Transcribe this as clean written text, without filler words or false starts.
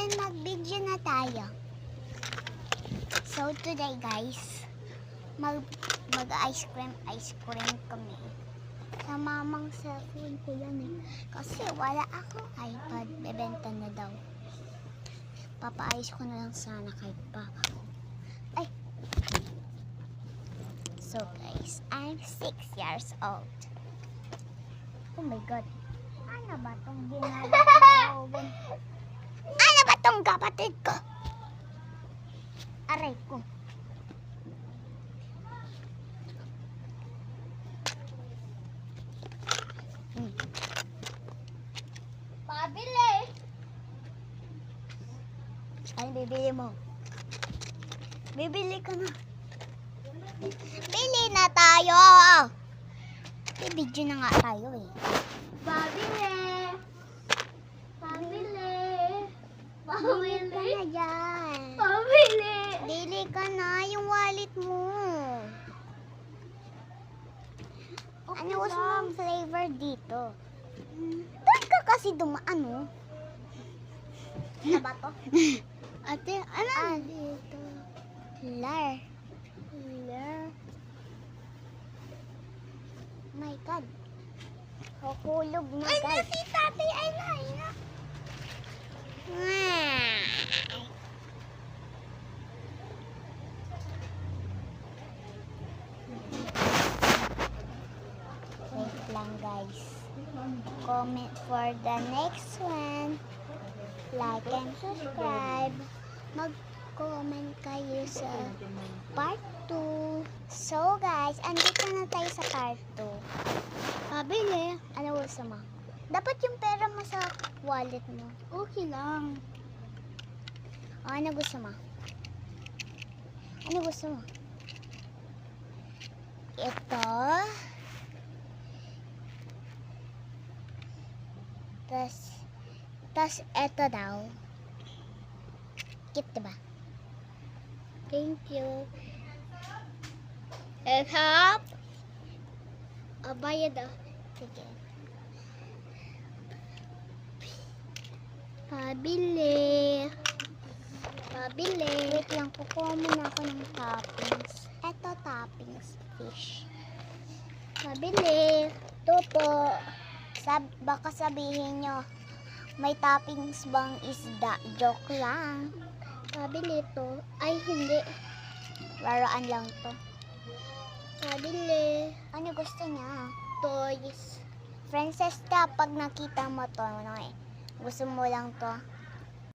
then mag-video na tayo. So today guys, mag-ice cream kami. Sa mamang cellphone ko yan eh. Kasi wala ako iPad, bebenta na daw. Papaayos ko na lang sana kay papa ko. Ay! So guys, I'm 6 years old. Oh my God. Ano ba itong ginagawa ko? Ano ba itong kapatid ko? Aray ko. Pabili! Ano bibili mo? Bibili ka na. Bili na tayo! Video na nga tayo eh. Pabili! Pabili! Bili ka Pabili! na dyan. Pabili! Bili ka na yung wallet mo. Ano gusto mong flavor dito? Doon ka kasi dumaan, no? Ano ba to? Ate, ano? Dito. Lar. My God. Kukulog na, Ay, guys. si tatay, ay na. Wait lang, guys. Comment for the next one. Like and subscribe. Mag-comment kayo sa part 2. So, guys, andito na tayo sa part 2. Pabili. Ano gusto mo? Dapat yung pera mo sa wallet mo. Okay lang. O, ano gusto mo? Ano gusto mo? Ito. Tas eto daw. Cute, diba? Thank you. And help. Bayad ah. Sige. Pabili. Pabili. Wait lang, kukuha muna ako ng toppings. Eto, toppings. Fish. Pabili. Ito po. Baka sabihin nyo, may toppings bang isda? Joke lang. Pabili to. Ay, hindi. Laruan lang to. Pabili. Ano gusto niya? Toys. Princess ka, pag nakita mo to, gusto mo lang to.